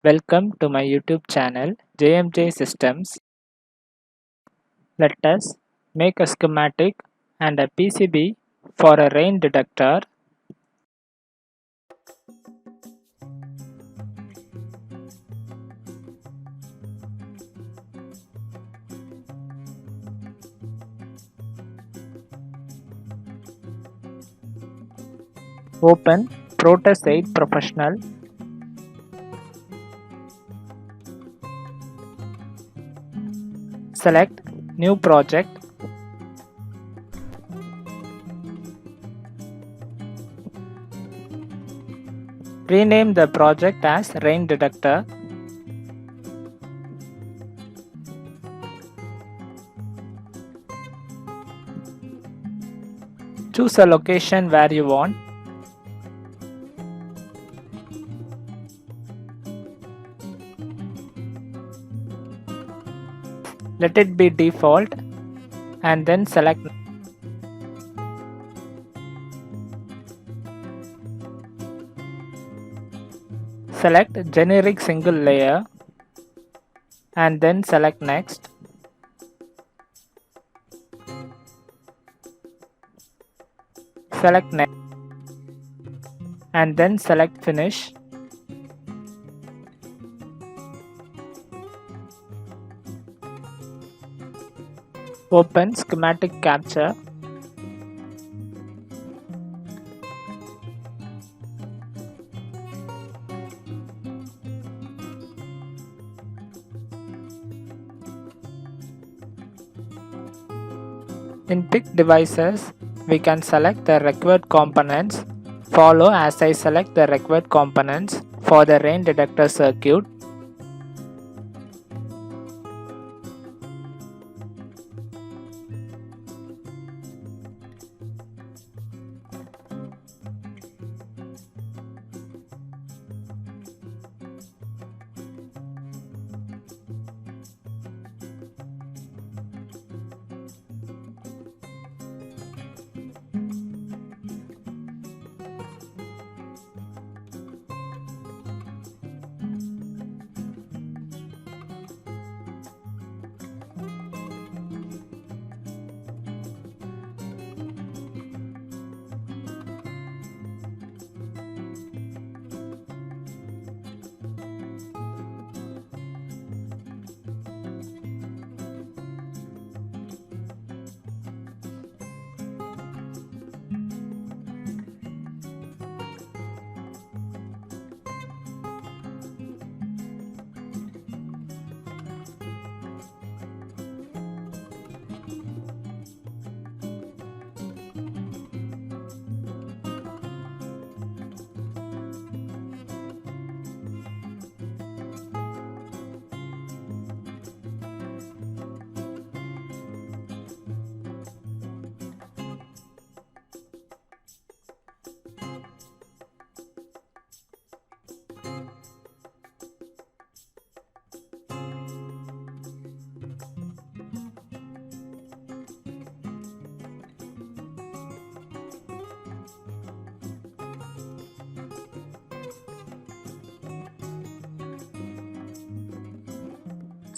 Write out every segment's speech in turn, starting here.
Welcome to my YouTube channel JMJ Systems. Let us make a schematic and a PCB for a rain detector. Open Proteus 8 Professional. Select New Project. Rename the project as Rain Detector. Choose a location where you want. Let it be default and then select. Select generic single layer and then select next. Select next and then select finish. Open schematic capture. In pick devices, we can select the required components. Follow as I select the required components for the rain detector circuit.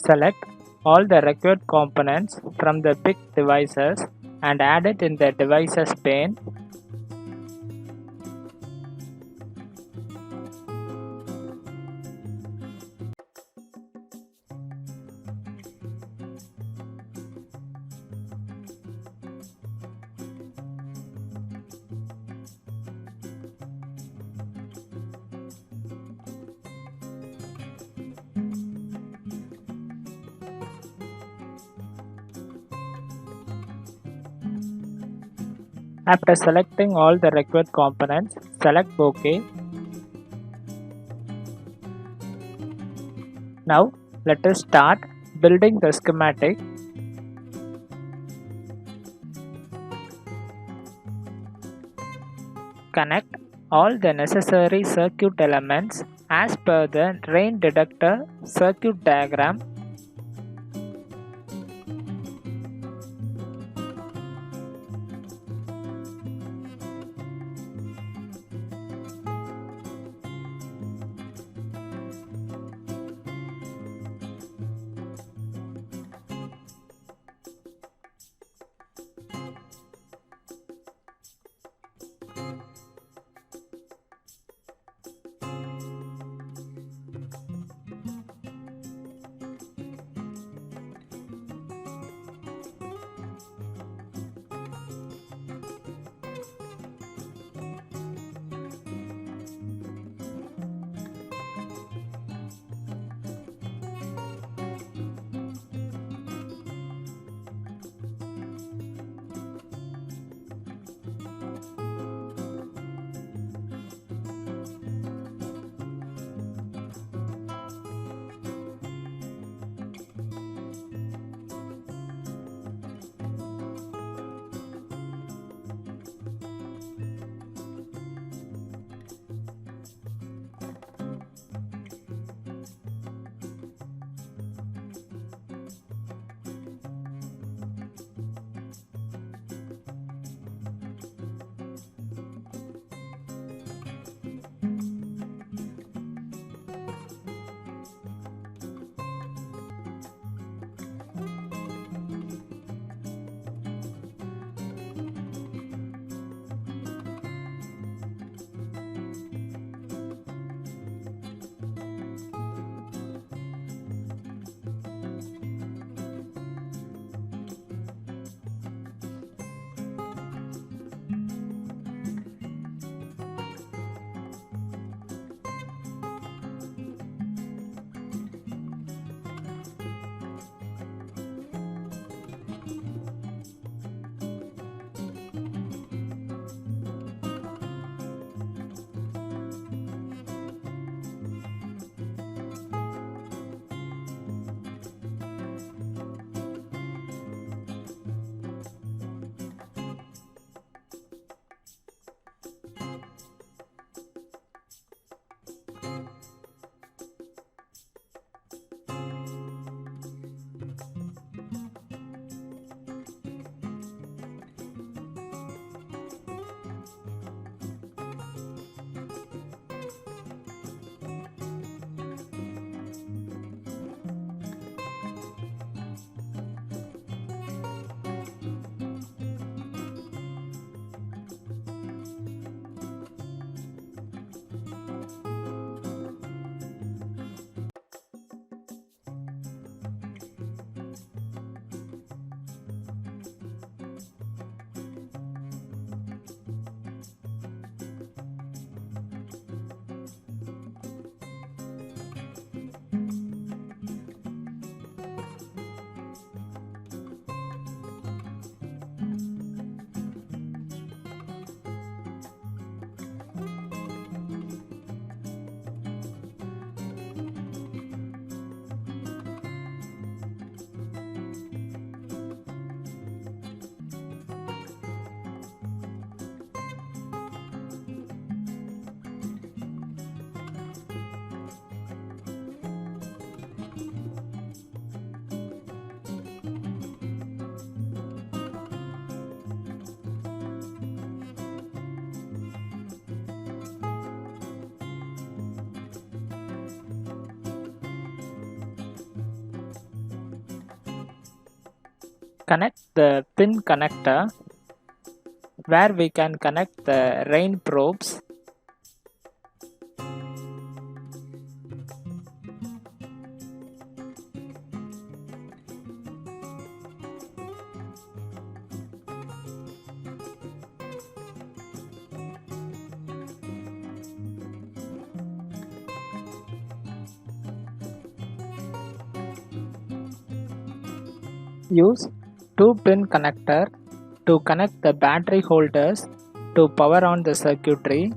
Select all the required components from the pick devices and add it in the devices pane. After selecting all the required components, select OK. Now let us start building the schematic. Connect all the necessary circuit elements as per the rain detector circuit diagram. Connect the pin connector where we can connect the rain probes. Use 2-pin connector to connect the battery holders to power on the circuitry.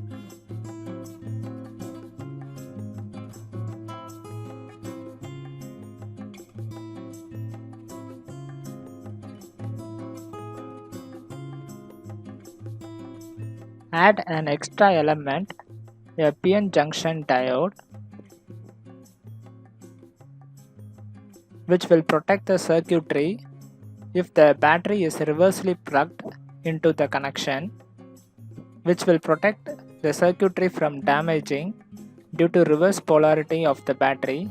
Add an extra element, a PN junction diode, which will protect the circuitry if the battery is reversely plugged into the connection, which will protect the circuitry from damaging due to reverse polarity of the battery.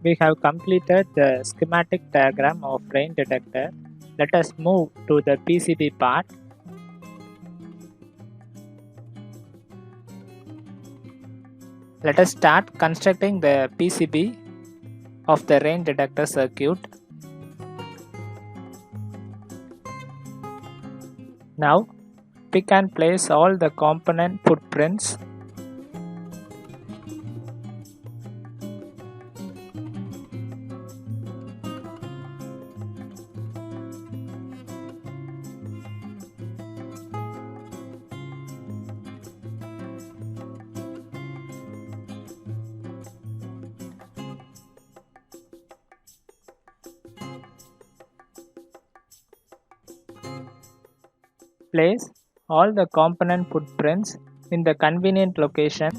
We have completed the schematic diagram of rain detector. Let us move to the PCB part. Let us start constructing the PCB of the rain detector circuit. Now, pick and place all the component footprints. Place all the component footprints in the convenient location.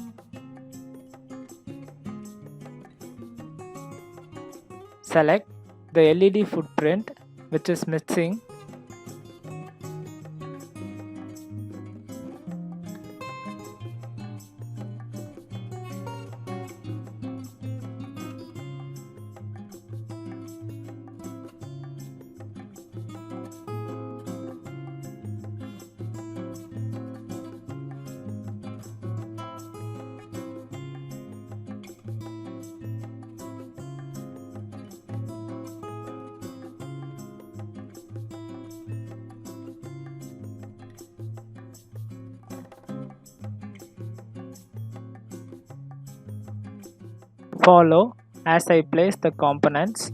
Select the LED footprint which is missing. Follow as I place the components.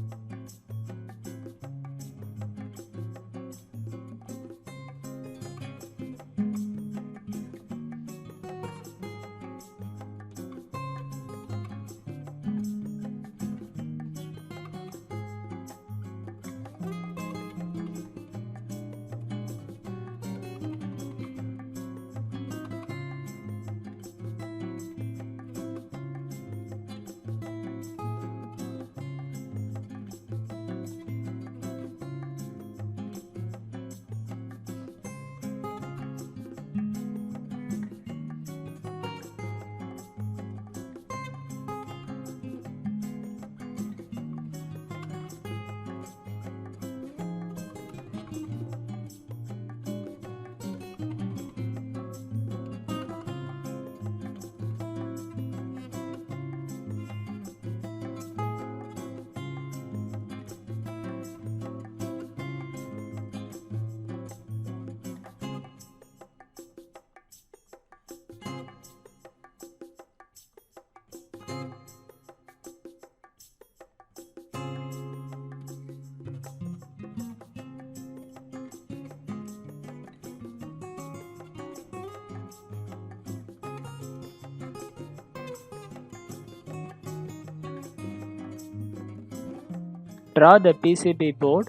Draw the PCB board.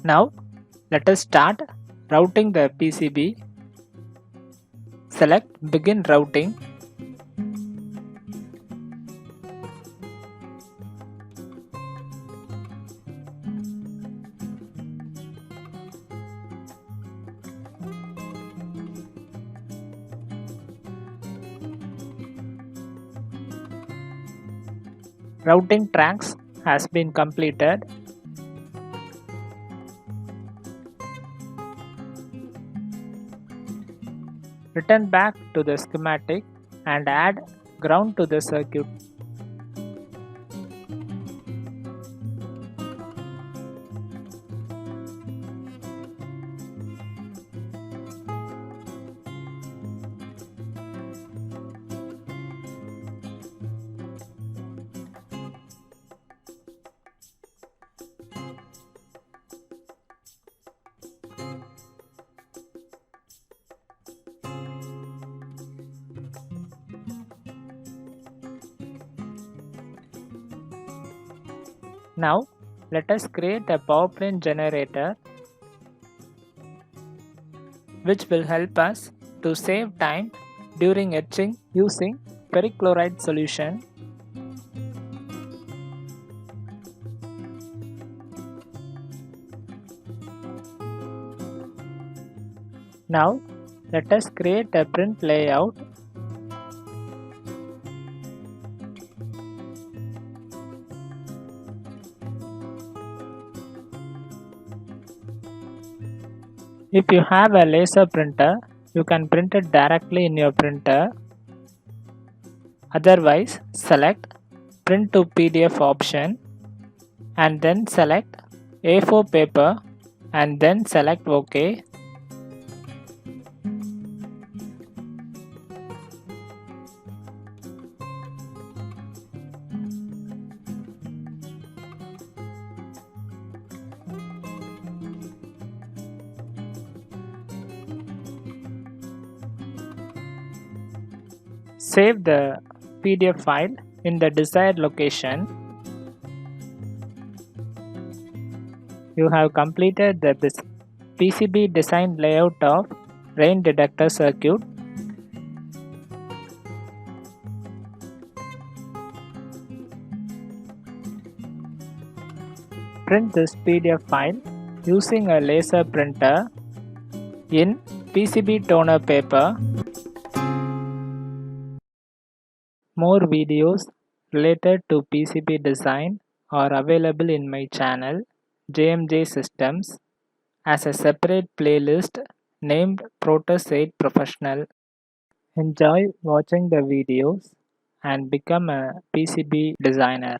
Now, let us start routing the PCB. Select Begin Routing. Routing tracks has been completed. Return back to the schematic and add ground to the circuit. Now, let us create a power plant generator which will help us to save time during etching using ferric chloride solution. Now let us create a print layout. If you have a laser printer, you can print it directly in your printer. Otherwise, select Print to PDF option and then select A4 paper and then select OK. Save the PDF file in the desired location. You have completed the PCB design layout of rain detector circuit. Print this PDF file using a laser printer in PCB toner paper. More videos related to PCB design are available in my channel JMJ Systems as a separate playlist named Proteus 8 Professional. Enjoy watching the videos and become a PCB designer.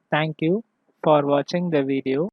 Thank you for watching the video.